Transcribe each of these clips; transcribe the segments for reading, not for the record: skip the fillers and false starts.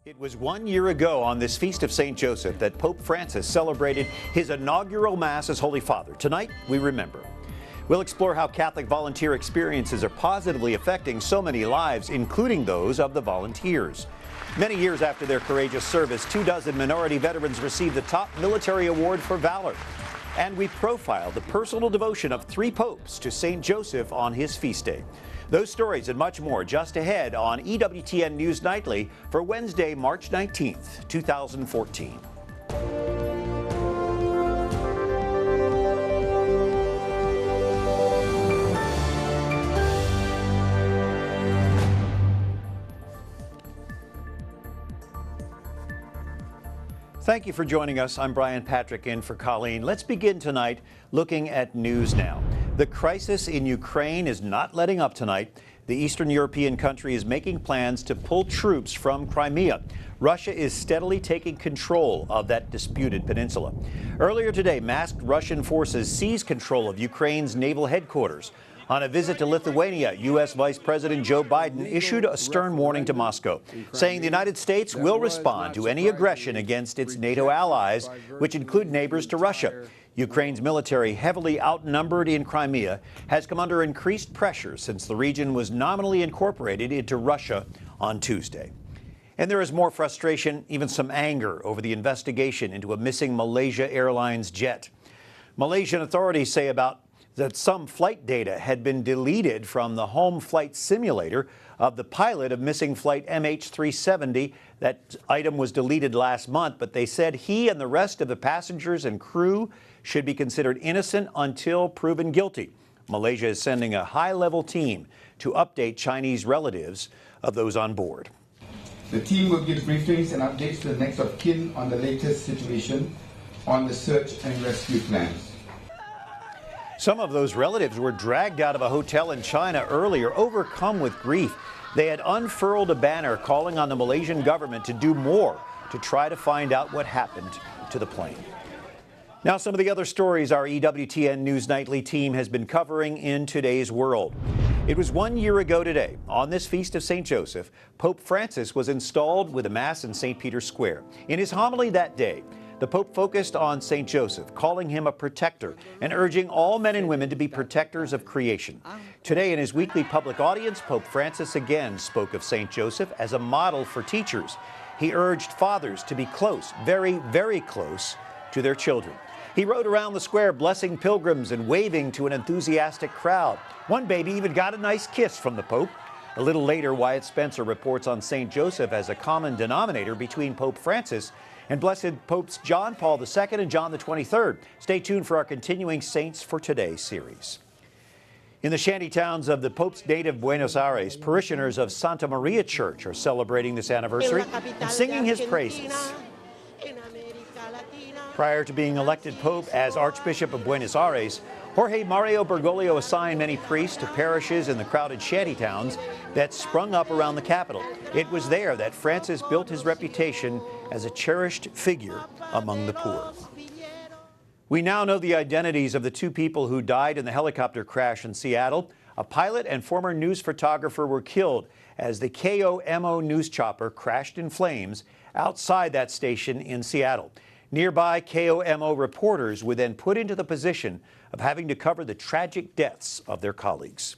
It was 1 year ago on this Feast of St. Joseph that Pope Francis celebrated his inaugural Mass as Holy Father. Tonight, we remember. We'll explore how Catholic volunteer experiences are positively affecting so many lives, including those of the volunteers. Many years after their courageous service, 24 minority veterans received the top military award for valor. And we profile the personal devotion of 3 popes to St. Joseph on his feast day. Those stories and much more just ahead on EWTN News Nightly for Wednesday, March 19th, 2014. Thank you for joining us. I'm Brian Patrick in for Colleen. Let's begin tonight looking at news now. The crisis in Ukraine is not letting up tonight. The Eastern European country is making plans to pull troops from Crimea. Russia is steadily taking control of that disputed peninsula. Earlier today, masked Russian forces seized control of Ukraine's naval headquarters. On a visit to Lithuania, U.S. Vice President Joe Biden issued a stern warning to Moscow, saying the United States will respond to any aggression against its NATO allies, which include neighbors to Russia. Ukraine's military, heavily outnumbered in Crimea, has come under increased pressure since the region was nominally incorporated into Russia on Tuesday. And there is more frustration, even some anger, over the investigation into a missing Malaysia Airlines jet. Malaysian authorities say that some flight data had been deleted from the home flight simulator of the pilot of missing flight MH370. That item was deleted last month, but they said he and the rest of the passengers and crew should be considered innocent until proven guilty. Malaysia is sending a high-level team to update Chinese relatives of those on board. The team will give briefings and updates to the next of kin on the latest situation on the search and rescue plans. Some of those relatives were dragged out of a hotel in China earlier, overcome with grief. They had unfurled a banner calling on the Malaysian government to do more to try to find out what happened to the plane. Now, some of the other stories our EWTN News Nightly team has been covering in today's world. It was 1 year ago today, on this Feast of St. Joseph, Pope Francis was installed with a Mass in St. Peter's Square. In his homily that day, the Pope focused on St. Joseph, calling him a protector and urging all men and women to be protectors of creation. Today, in his weekly public audience, Pope Francis again spoke of St. Joseph as a model for teachers. He urged fathers to be close, very, very close to their children. He rode around the square blessing pilgrims and waving to an enthusiastic crowd. One baby even got a nice kiss from the Pope. A little later, Wyatt Spencer reports on St. Joseph as a common denominator between Pope Francis and Blessed Popes John Paul II and John the 23rd. Stay tuned for our continuing Saints for Today series. In the shanty towns of the Pope's native Buenos Aires, parishioners of Santa Maria Church are celebrating this anniversary and singing his praises. Prior to being elected Pope as Archbishop of Buenos Aires, Jorge Mario Bergoglio assigned many priests to parishes in the crowded shanty towns that sprung up around the capital. It was there that Francis built his reputation as a cherished figure among the poor. We now know the identities of the 2 people who died in the helicopter crash in Seattle. A pilot and former news photographer were killed as the KOMO news chopper crashed in flames outside that station in Seattle. Nearby KOMO reporters were then put into the position of having to cover the tragic deaths of their colleagues.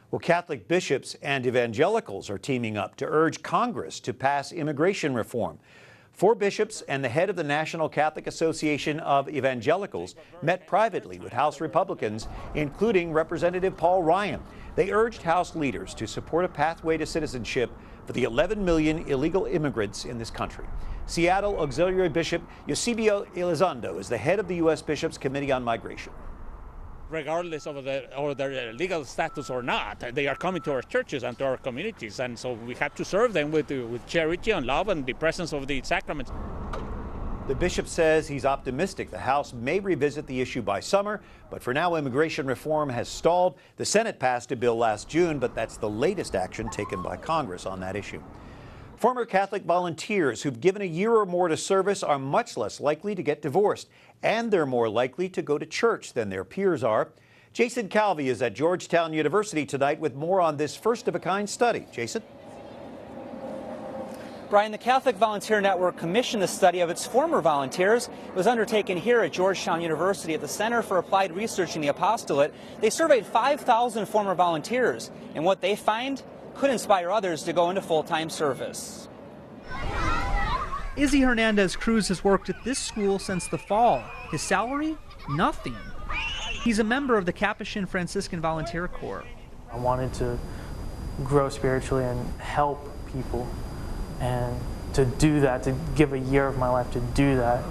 Well, Catholic bishops and evangelicals are teaming up to urge Congress to pass immigration reform. 4 bishops and the head of the National Catholic Association of Evangelicals met privately with House Republicans, including Representative Paul Ryan. They urged House leaders to support a pathway to citizenship for the 11 million illegal immigrants in this country. Seattle Auxiliary Bishop Eusebio Elizondo is the head of the U.S. Bishops' Committee on Migration. Regardless of their legal status or not, they are coming to our churches and to our communities, and so we have to serve them with charity and love and the presence of the sacraments. The bishop says he's optimistic the House may revisit the issue by summer, but for now immigration reform has stalled. The Senate passed a bill last June, but that's the latest action taken by Congress on that issue. Former Catholic volunteers who've given a year or more to service are much less likely to get divorced, and they're more likely to go to church than their peers are. Jason Calvi is at Georgetown University tonight with more on this first-of-a-kind study. Jason? Brian, the Catholic Volunteer Network commissioned a study of its former volunteers. It was undertaken here at Georgetown University at the Center for Applied Research in the Apostolate. They surveyed 5,000 former volunteers, and what they find could inspire others to go into full-time service. Izzy Hernandez Cruz has worked at this school since the fall. His salary? Nothing. He's a member of the Capuchin Franciscan Volunteer Corps. I wanted to grow spiritually and help people, and to do that, to give a year of my life to do that.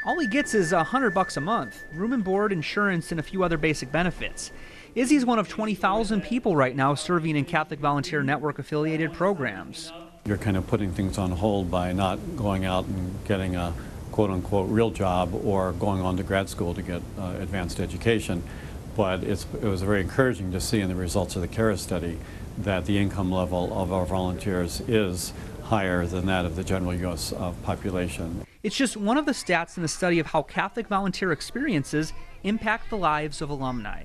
All he gets is $100 a month, room and board, insurance, and a few other basic benefits. Izzy's one of 20,000 people right now serving in Catholic Volunteer Network affiliated programs. You're kind of putting things on hold by not going out and getting a quote-unquote real job or going on to grad school to get advanced education. But it was very encouraging to see in the results of the CARES study that the income level of our volunteers is higher than that of the general U.S. population. It's just one of the stats in the study of how Catholic volunteer experiences impact the lives of alumni.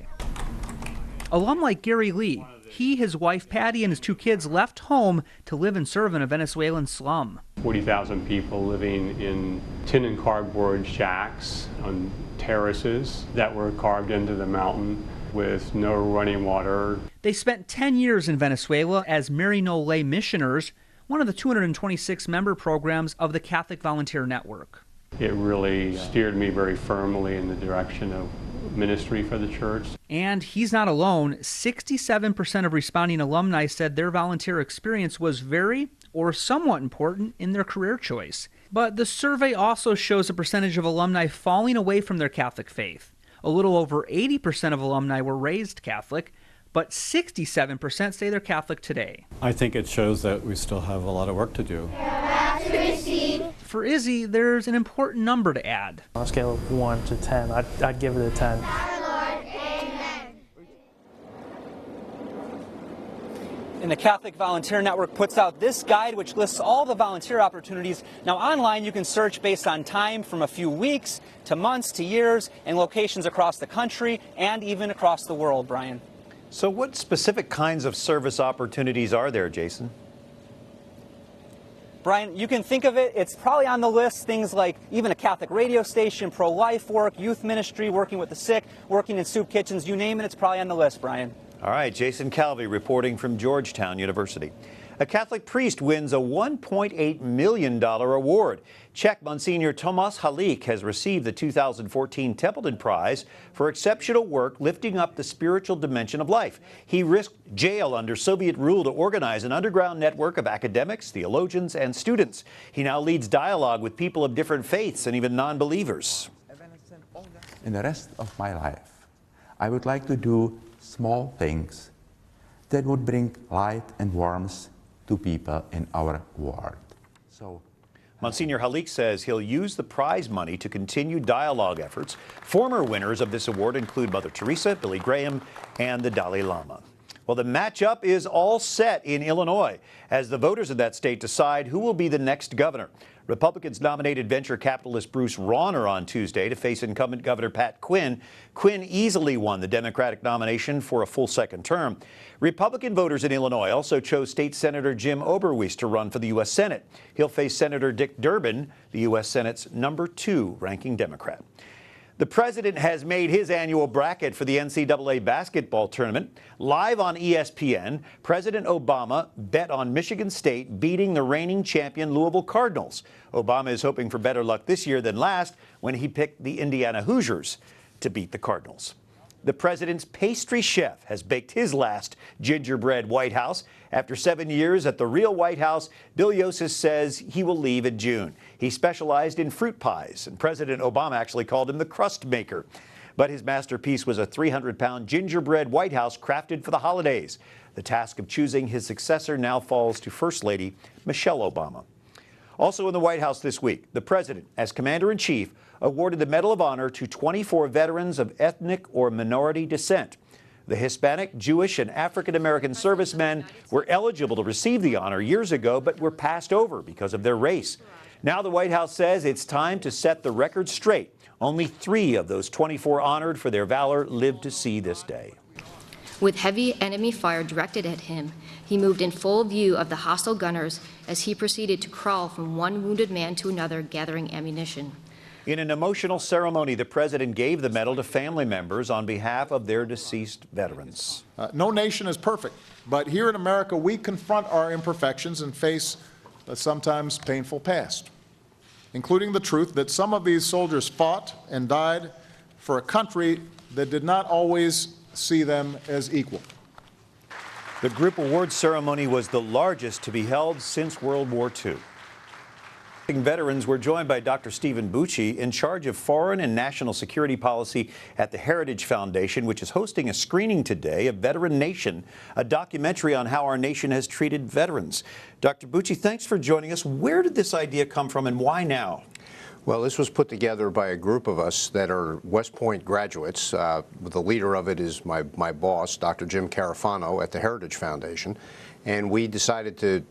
Alum like Gary Lee, he, his wife Patty, and his 2 kids left home to live and serve in a Venezuelan slum. 40,000 people living in tin and cardboard shacks on terraces that were carved into the mountain with no running water. They spent 10 years in Venezuela as Mary No Lay missioners, one of the 226 member programs of the Catholic Volunteer Network. It really steered me very firmly in the direction of ministry for the church. And he's not alone. 67% of responding alumni said their volunteer experience was very or somewhat important in their career choice. But the survey also shows a percentage of alumni falling away from their Catholic faith. A little over 80% of alumni were raised Catholic, but 67% say they're Catholic today. I think it shows that we still have a lot of work to do. For Izzy, there's an important number to add. On a scale of 1 to 10, I'd give it a 10. And the Catholic Volunteer Network puts out this guide which lists all the volunteer opportunities. Now online you can search based on time from a few weeks to months to years and locations across the country and even across the world, Brian. So what specific kinds of service opportunities are there, Jason? Brian, you can think of it, it's probably on the list, things like even a Catholic radio station, pro-life work, youth ministry, working with the sick, working in soup kitchens, you name it, it's probably on the list, Brian. All right, Jason Calvi reporting from Georgetown University. A Catholic priest wins a $1.8 million award. Czech Monsignor Tomáš Halík has received the 2014 Templeton Prize for exceptional work lifting up the spiritual dimension of life. He risked jail under Soviet rule to organize an underground network of academics, theologians, and students. He now leads dialogue with people of different faiths and even non-believers. In the rest of my life, I would like to do small things that would bring light and warmth to people in our world. Monsignor Halík says he'll use the prize money to continue dialogue efforts. Former winners of this award include Mother Teresa, Billy Graham, and the Dalai Lama. Well, the matchup is all set in Illinois as the voters of that state decide who will be the next governor. Republicans nominated venture capitalist Bruce Rauner on Tuesday to face incumbent Governor Pat Quinn. Quinn easily won the Democratic nomination for a full second term. Republican voters in Illinois also chose State Senator Jim Oberweis to run for the U.S. Senate. He'll face Senator Dick Durbin, the U.S. Senate's #2 ranking Democrat. The president has made his annual bracket for the NCAA basketball tournament. Live on ESPN, President Obama bet on Michigan State beating the reigning champion Louisville Cardinals. Obama is hoping for better luck this year than last when he picked the Indiana Hoosiers to beat the Cardinals. The president's pastry chef has baked his last gingerbread White House. After 7 years at the real White House, Bill Yosis says he will leave in June. He specialized in fruit pies, and President Obama actually called him the crust maker. But his masterpiece was a 300-pound gingerbread White House crafted for the holidays. The task of choosing his successor now falls to First Lady Michelle Obama. Also in the White House this week, the president, as commander-in-chief, awarded the Medal of Honor to 24 veterans of ethnic or minority descent. The Hispanic, Jewish, and African-American servicemen were eligible to receive the honor years ago, but were passed over because of their race. Now the White House says it's time to set the record straight. Only 3 of those 24 honored for their valor lived to see this day. With heavy enemy fire directed at him, he moved in full view of the hostile gunners as he proceeded to crawl from one wounded man to another, gathering ammunition. In an emotional ceremony, the president gave the medal to family members on behalf of their deceased veterans. No nation is perfect, but here in America, we confront our imperfections and face a sometimes painful past, including the truth that some of these soldiers fought and died for a country that did not always see them as equal. The group award ceremony was the largest to be held since World War II. Veterans were joined by Dr. Stephen Bucci, in charge of foreign and national security policy at the Heritage Foundation, which is hosting a screening today of Veteran Nation, a documentary on how our nation has treated veterans. Dr. Bucci, thanks for joining us. Where did this idea come from and why now? Well, this was put together by a group of us that are West Point graduates. The leader of it is my boss, Dr. Jim Carafano at the Heritage Foundation, and we decided to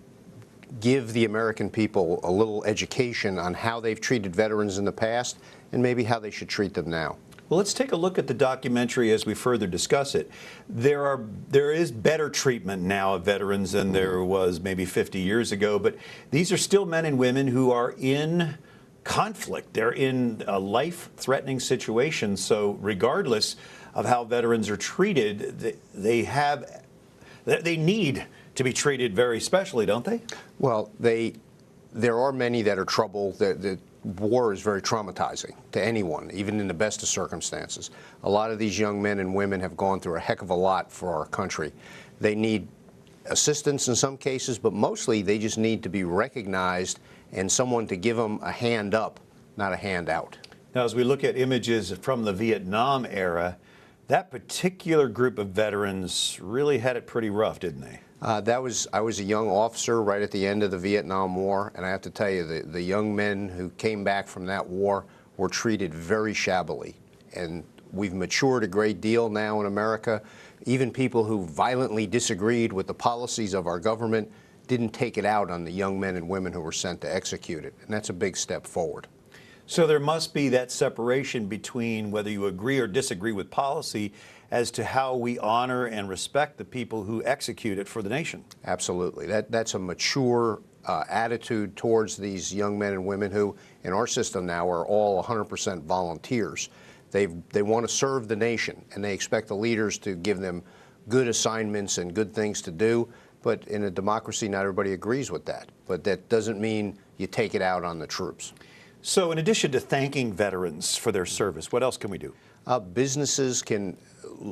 give the American people a little education on how they've treated veterans in the past and maybe how they should treat them now. Well, let's take a look at the documentary as we further discuss it. There is better treatment now of veterans than there was maybe 50 years ago, but these are still men and women who are in conflict. They're in a life-threatening situation. So regardless of how veterans are treated, they need to be treated very specially, don't they? Well, there are many that are troubled. The war is very traumatizing to anyone, even in the best of circumstances. A lot of these young men and women have gone through a heck of a lot for our country. They need assistance in some cases, but mostly they just need to be recognized and someone to give them a hand up, not a hand out. Now, as we look at images from the Vietnam era, that particular group of veterans really had it pretty rough, didn't they? I was a young officer right at the end of the Vietnam War, and I have to tell you, the young men who came back from that war were treated very shabbily. And we've matured a great deal now in America. Even people who violently disagreed with the policies of our government didn't take it out on the young men and women who were sent to execute it, and that's a big step forward. So there must be that separation between whether you agree or disagree with policy as to how we honor and respect the people who execute it for the nation. Absolutely. That's a mature attitude towards these young men and women who, in our system now, are all 100% volunteers. They want to serve the nation, and they expect the leaders to give them good assignments and good things to do. But in a democracy, not everybody agrees with that. But that doesn't mean you take it out on the troops. So in addition to thanking veterans for their service, what else can we do? Businesses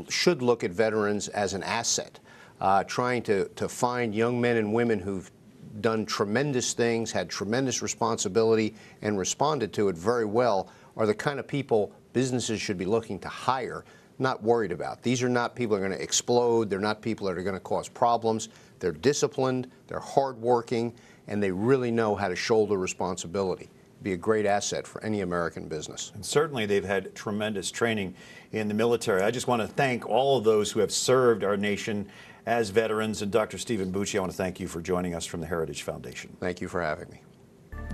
should look at veterans as an asset, trying to find young men and women who've done tremendous things, had tremendous responsibility, and responded to it very well are the kind of people businesses should be looking to hire, not worried about. These are not people who are going to explode. They're not people that are going to cause problems. They're disciplined, they're hardworking, and they really know how to shoulder responsibility. Be a great asset for any American business. And certainly they've had tremendous training in the military. I just want to thank all of those who have served our nation as veterans. And Dr. Stephen Bucci, I want to thank you for joining us from the Heritage Foundation. Thank you for having me.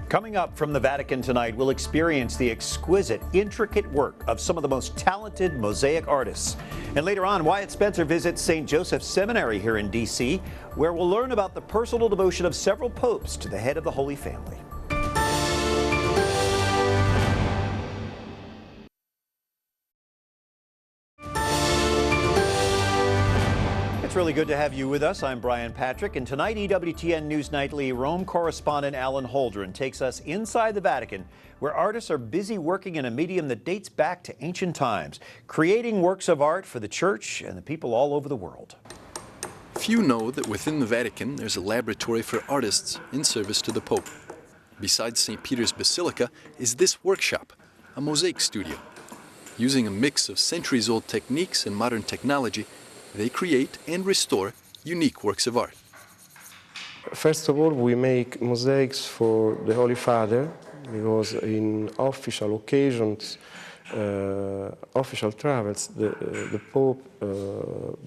Coming up from the Vatican tonight, we'll experience the exquisite, intricate work of some of the most talented mosaic artists. And later on, Wyatt Spencer visits St. Joseph's Seminary here in D.C., where we'll learn about the personal devotion of several popes to the head of the Holy Family. It's really good to have you with us. I'm Brian Patrick, and tonight EWTN News Nightly Rome correspondent Alan Holdren takes us inside the Vatican, where artists are busy working in a medium that dates back to ancient times, creating works of art for the Church and the people all over the world. Few know that within the Vatican there's a laboratory for artists in service to the Pope. Beside St. Peter's Basilica is this workshop, a mosaic studio. Using a mix of centuries-old techniques and modern technology, they create and restore unique works of art. First of all, we make mosaics for the Holy Father, because in official occasions, official travels, the Pope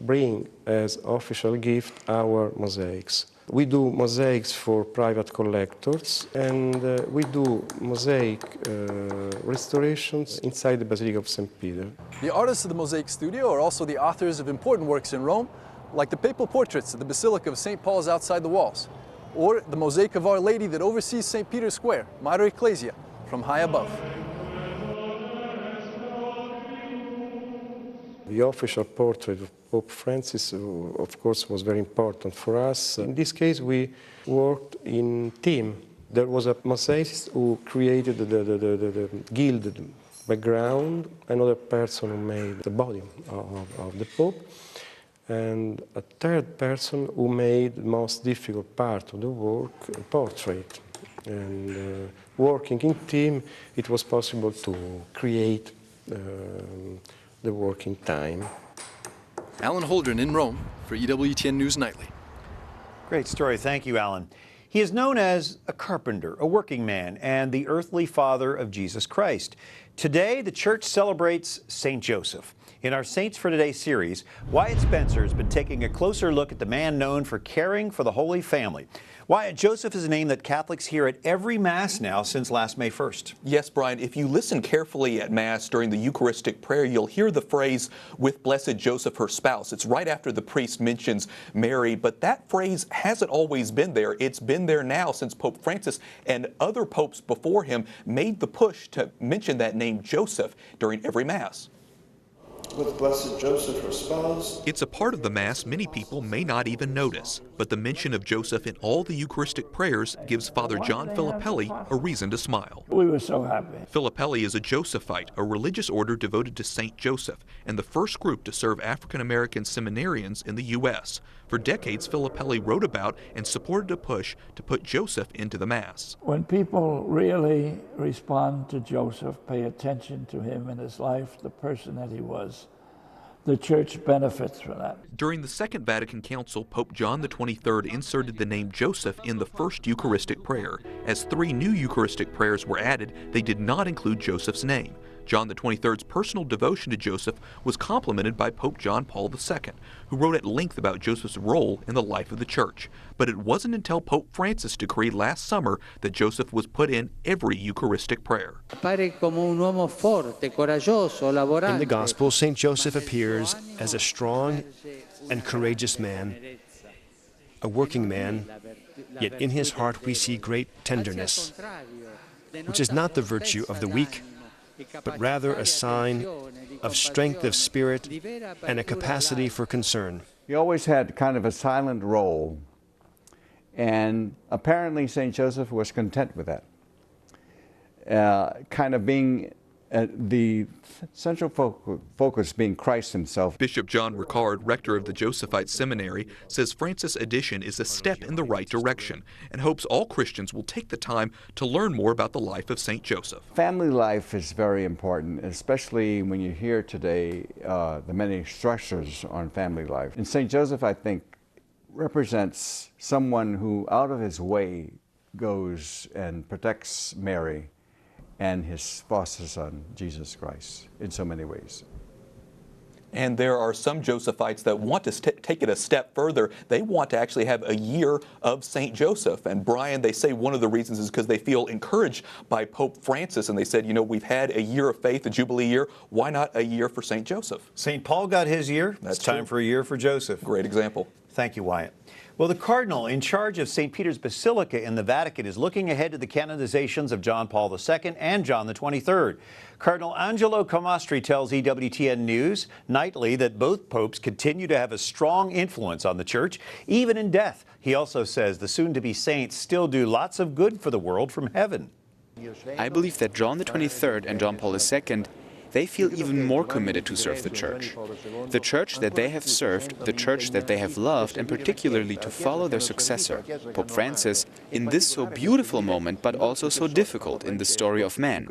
bring as official gift our mosaics. We do mosaics for private collectors, and we do mosaic restorations inside the Basilica of St. Peter. The artists of the Mosaic Studio are also the authors of important works in Rome, like the papal portraits of the Basilica of St. Paul's outside the walls, or the mosaic of Our Lady that oversees St. Peter's Square, Mater Ecclesia, from high above. The official portrait of Pope Francis, of course, was very important for us. In this case, we worked in team. There was a mosaicist who created the gilded background, another person who made the body of the Pope, and a third person who made the most difficult part of the work, a portrait. And working in team, it was possible to create the working time. Alan Holdren in Rome for EWTN News Nightly. Great story. Thank you, Alan. He is known as a carpenter, a working man, and the earthly father of Jesus Christ. Today, the church celebrates St. Joseph. In our Saints for Today series, Wyatt Spencer has been taking a closer look at the man known for caring for the Holy Family. Wyatt, Joseph is a name that Catholics hear at every Mass now since last May 1st. Yes, Brian, if you listen carefully at Mass during the Eucharistic prayer, you'll hear the phrase, with blessed Joseph, her spouse. It's right after the priest mentions Mary, but that phrase hasn't always been there. It's been there now since Pope Francis and other popes before him made the push to mention that name Joseph during every Mass. With blessed Joseph, her spouse. It's a part of the Mass many people may not even notice, but the mention of Joseph in all the Eucharistic prayers gives Father John Filippelli a reason to smile. We were so happy. Filippelli is a Josephite, a religious order devoted to St. Joseph, and the first group to serve African-American seminarians in the U.S. For decades, Filippelli wrote about and supported a push to put Joseph into the Mass. When people really respond to Joseph, pay attention to him and his life, the person that he was, the Church benefits from that. During the Second Vatican Council, Pope John XXIII inserted the name Joseph in the first Eucharistic prayer. As 3 new Eucharistic prayers were added, they did not include Joseph's name. John XXIII's personal devotion to Joseph was complemented by Pope John Paul II, who wrote at length about Joseph's role in the life of the Church. But it wasn't until Pope Francis decreed last summer that Joseph was put in every Eucharistic prayer. In the Gospel, St. Joseph appears as a strong and courageous man, a working man, yet in his heart we see great tenderness, which is not the virtue of the weak, but rather a sign of strength of spirit and a capacity for concern. He always had kind of a silent role, and apparently St. Joseph was content with that. Kind of being the central focus being Christ himself. Bishop John Ricard, rector of the Josephite Seminary, says Francis' addition is a step in the right direction and hopes all Christians will take the time to learn more about the life of St. Joseph. Family life is very important, especially when you hear today the many stressors on family life. And St. Joseph, I think, represents someone who out of his way goes and protects Mary and his foster son, Jesus Christ, in so many ways. And there are some Josephites that want to take it a step further. They want to actually have a year of St. Joseph. And Brian, they say one of the reasons is because they feel encouraged by Pope Francis. And they said, you know, we've had a year of faith, a Jubilee year. Why not a year for St. Joseph? St. Paul got his year. That's it's time for a year for Joseph. Great example. Thank you, Wyatt. Well, the Cardinal in charge of St. Peter's Basilica in the Vatican is looking ahead to the canonizations of John Paul II and John XXIII. Cardinal Angelo Comastri tells EWTN News Nightly that both popes continue to have a strong influence on the Church, even in death. He also says the soon-to-be saints still do lots of good for the world from heaven. I believe that John XXIII and John Paul II, they feel even more committed to serve the Church. The Church that they have served, the Church that they have loved, and particularly to follow their successor, Pope Francis, in this so beautiful moment, but also so difficult in the story of man.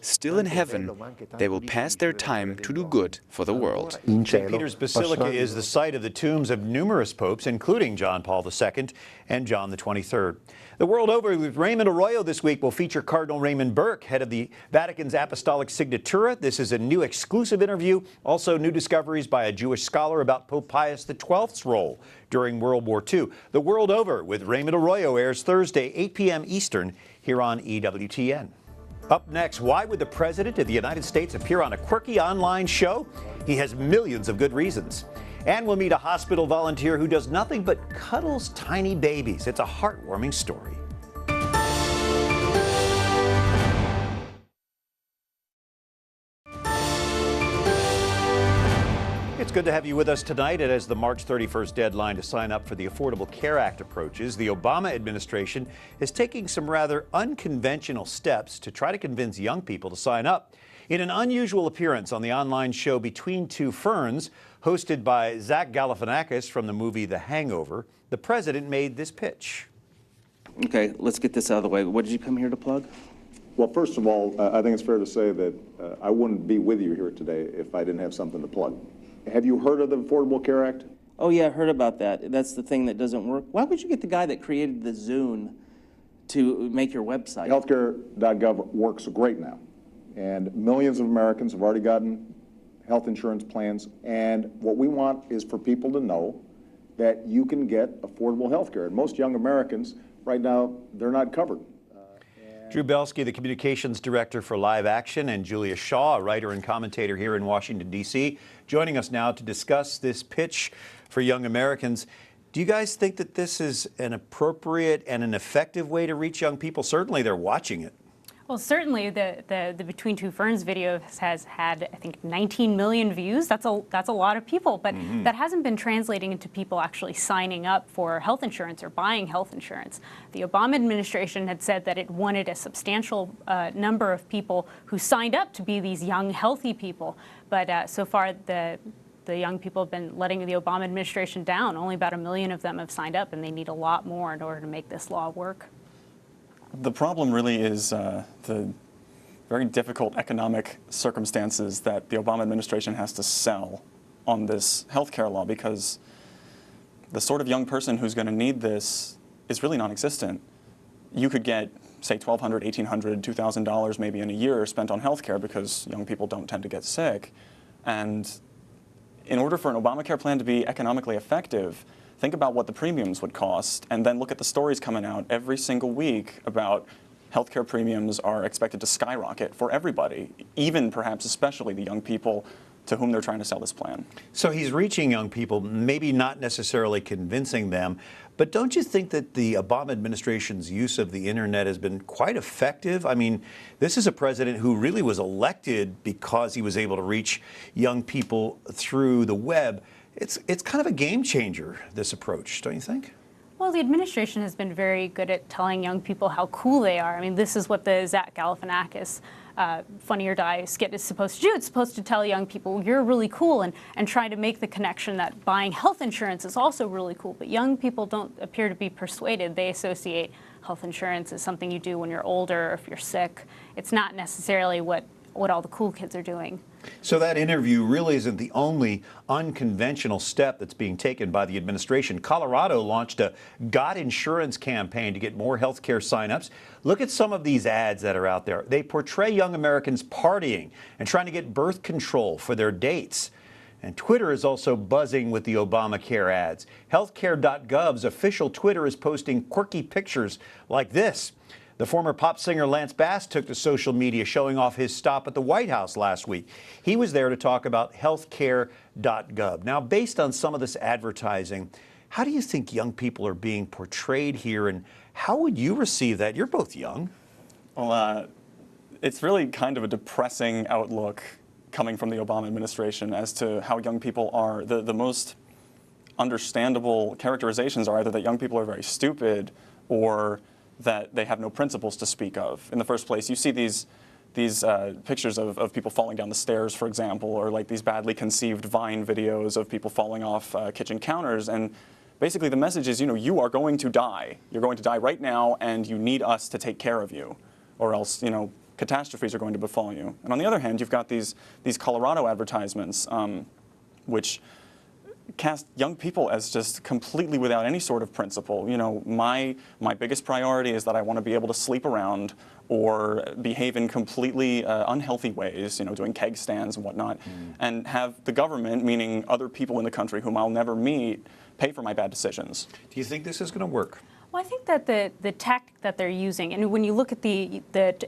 Still in heaven, they will pass their time to do good for the world. St. Peter's Basilica is the site of the tombs of numerous popes, including John Paul II and John XXIII. The World Over with Raymond Arroyo this week will feature Cardinal Raymond Burke, head of the Vatican's Apostolic Signatura. This is a new exclusive interview. Also, new discoveries by a Jewish scholar about Pope Pius XII's role during World War II. The World Over with Raymond Arroyo airs Thursday, 8 p.m. Eastern, here on EWTN. Up next, why would the President of the United States appear on a quirky online show? He has millions of good reasons. And we'll meet a hospital volunteer who does nothing but cuddles tiny babies. It's a heartwarming story. It's good to have you with us tonight. And as the March 31st deadline to sign up for the Affordable Care Act approaches, the Obama administration is taking some rather unconventional steps to try to convince young people to sign up. In an unusual appearance on the online show Between Two Ferns, hosted by Zach Galifianakis from the movie The Hangover, the president made this pitch. Okay, let's get this out of the way. What did you come here to plug? Well, first of all, I think it's fair to say that I wouldn't be with you here today if I didn't have something to plug. Have you heard of the Affordable Care Act? Oh yeah, I heard about that. That's the thing that doesn't work. Why would you get the guy that created the Zune to make your website? Healthcare.gov works great now. And millions of Americans have already gotten health insurance plans. And what we want is for people to know that you can get affordable health care. And most young Americans, right now, they're not covered. Drew Belsky, the communications director for Live Action, and Julia Shaw, a writer and commentator here in Washington, D.C., joining us now to discuss this pitch for young Americans. Do you guys think that this is an appropriate and an effective way to reach young people? Certainly they're watching it. Well, certainly the Between Two Ferns video has had, I think, 19 million views. That's a lot of people, but that hasn't been translating into people actually signing up for health insurance or buying health insurance. The Obama administration had said that it wanted a substantial number of people who signed up to be these young, healthy people, but so far the young people have been letting the Obama administration down. Only about 1 million of them have signed up, and they need a lot more in order to make this law work. The problem really is the very difficult economic circumstances that the Obama administration has to sell on this healthcare law, because the sort of young person who's going to need this is really non-existent. You could get, say, $1,200, $1,800, $2,000 maybe in a year spent on healthcare because young people don't tend to get sick. And in order for an Obamacare plan to be economically effective, think about what the premiums would cost, and then look at the stories coming out every single week about healthcare premiums are expected to skyrocket for everybody, even perhaps especially the young people to whom they're trying to sell this plan. So he's reaching young people, maybe not necessarily convincing them, but don't you think that the Obama administration's use of the internet has been quite effective? I mean, this is a president who really was elected because he was able to reach young people through the web. It's kind of a game changer, this approach, don't you think? Well, the administration has been very good at telling young people how cool they are. I mean, this is what the Zach Galifianakis Funny or Die skit is supposed to do. It's supposed to tell young people, you're really cool, and try to make the connection that buying health insurance is also really cool. But young people don't appear to be persuaded. They associate health insurance as something you do when you're older or if you're sick. It's not necessarily what all the cool kids are doing. So that interview really isn't the only unconventional step that's being taken by the administration. Colorado launched a Got Insurance campaign to get more health care signups. Look at some of these ads that are out there. They portray young Americans partying and trying to get birth control for their dates. And Twitter is also buzzing with the Obamacare ads. Healthcare.gov's official Twitter is posting quirky pictures like this. The former pop singer Lance Bass took to social media showing off his stop at the White House last week. He was there to talk about healthcare.gov. Now, based on some of this advertising, how do you think young people are being portrayed here, and how would you receive that? You're both young. Well, it's really kind of a depressing outlook coming from the Obama administration as to how young people are. The most understandable characterizations are either that young people are very stupid or that they have no principles to speak of. In the first place, you see these pictures of people falling down the stairs, for example, or like these badly conceived Vine videos of people falling off kitchen counters. And basically the message is, you are going to die. You're going to die right now, and you need us to take care of you, or else, catastrophes are going to befall you. And on the other hand, you've got these Colorado advertisements, which cast young people as just completely without any sort of principle. You know, my biggest priority is that I want to be able to sleep around or behave in completely unhealthy ways, you know, doing keg stands and whatnot, and have the government, meaning other people in the country whom I'll never meet, pay for my bad decisions. Do you think this is going to work? Well, I think that the tactic that they're using, and when you look at the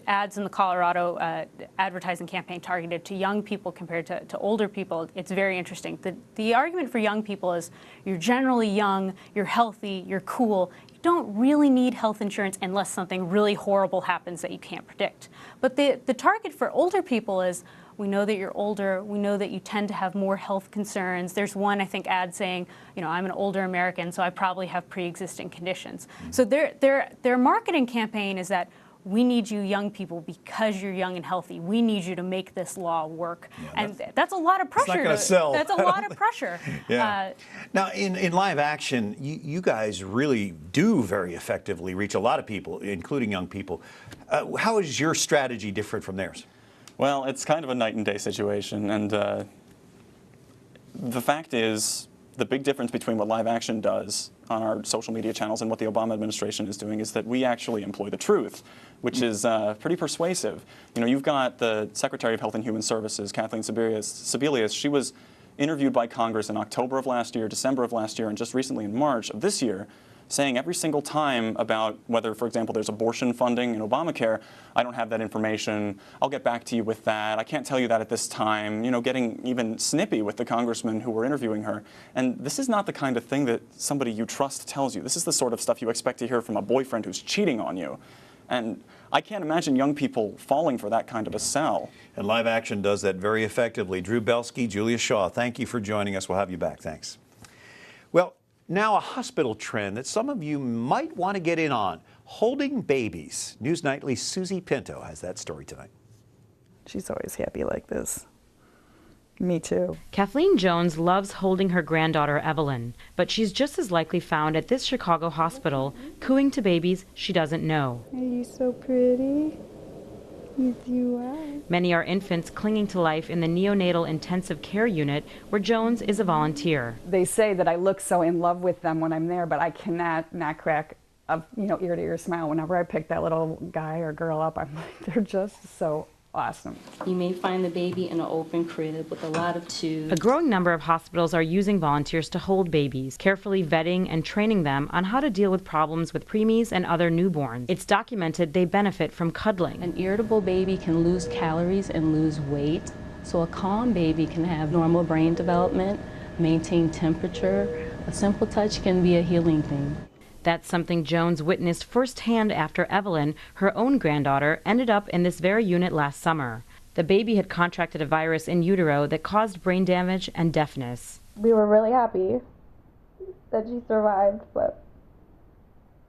ads in the Colorado advertising campaign targeted to young people compared to older people, it's very interesting. The argument for young people is you're generally young, you're healthy, you're cool. You don't really need health insurance unless something really horrible happens that you can't predict. But the target for older people is, we know that you're older. We know that you tend to have more health concerns. There's one, I think, ad saying, you know, I'm an older American, so I probably have pre-existing conditions. So their marketing campaign is that we need you young people because you're young and healthy. We need you to make this law work. Yeah, and that's a lot of pressure. It's not going to sell. That's a lot of pressure. Yeah. Now, in live action, you guys really do very effectively reach a lot of people, including young people. How is your strategy different from theirs? Well, it's kind of a night and day situation, and the fact is, the big difference between what live action does on our social media channels and what the Obama administration is doing is that we actually employ the truth, which is pretty persuasive. You know, you've got the Secretary of Health and Human Services, Kathleen Sebelius. She was interviewed by Congress in October of last year, December of last year, and just recently in March of this year, saying every single time about whether, for example, there's abortion funding in Obamacare, I don't have that information, I'll get back to you with that, I can't tell you that at this time, you know, getting even snippy with the congressmen who were interviewing her. And this is not the kind of thing that somebody you trust tells you. This is the sort of stuff you expect to hear from a boyfriend who's cheating on you. And I can't imagine young people falling for that kind of a sell. And live action does that very effectively. Drew Belsky, Julia Shaw, thank you for joining us. We'll have you back. Thanks. Well, now a hospital trend that some of you might want to get in on, holding babies. News Nightly's Susie Pinto has that story tonight. She's always happy like this. Me too. Kathleen Jones loves holding her granddaughter Evelyn, but she's just as likely found at this Chicago hospital, cooing to babies she doesn't know. Are you so pretty? Yes, you are. Many are infants clinging to life in the neonatal intensive care unit, where Jones is a volunteer. They say that I look so in love with them when I'm there, but I cannot not crack a ear-to-ear smile whenever I pick that little guy or girl up. I'm like, they're just so awesome. You may find the baby in an open crib with a lot of tubes. A growing number of hospitals are using volunteers to hold babies, carefully vetting and training them on how to deal with problems with preemies and other newborns. It's documented they benefit from cuddling. An irritable baby can lose calories and lose weight, so a calm baby can have normal brain development, maintain temperature. A simple touch can be a healing thing. That's something Jones witnessed firsthand after Evelyn, her own granddaughter, ended up in this very unit last summer. The baby had contracted a virus in utero that caused brain damage and deafness. We were really happy that she survived, but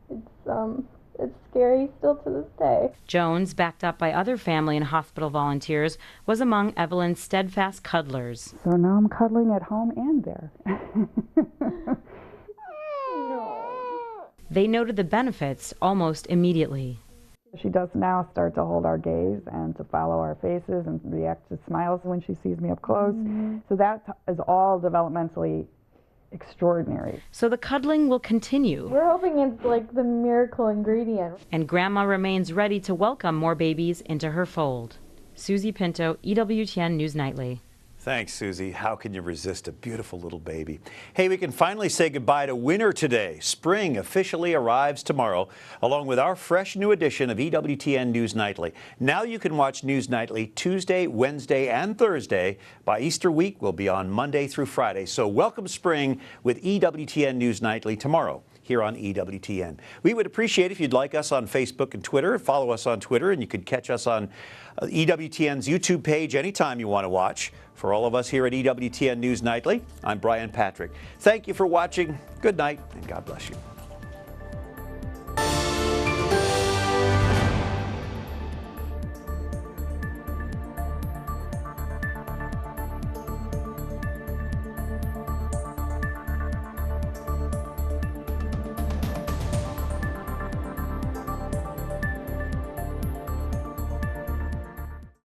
it's scary still to this day. Jones, backed up by other family and hospital volunteers, was among Evelyn's steadfast cuddlers. So now I'm cuddling at home and there. They noted the benefits almost immediately. She does now start to hold our gaze and to follow our faces and react to smiles when she sees me up close. So that is all developmentally extraordinary. So the cuddling will continue. We're hoping it's like the miracle ingredient. And Grandma remains ready to welcome more babies into her fold. Susie Pinto, EWTN News Nightly. Thanks, Susie. How can you resist a beautiful little baby? Hey, we can finally say goodbye to winter today. Spring officially arrives tomorrow, along with our fresh new edition of EWTN News Nightly. Now you can watch News Nightly Tuesday, Wednesday, and Thursday. By Easter week, we'll be on Monday through Friday. So welcome spring with EWTN News Nightly tomorrow here on EWTN. We would appreciate if you'd like us on Facebook and Twitter. Follow us on Twitter, and you could catch us on EWTN's YouTube page anytime you want to watch. For all of us here at EWTN News Nightly, I'm Brian Patrick. Thank you for watching. Good night, and God bless you.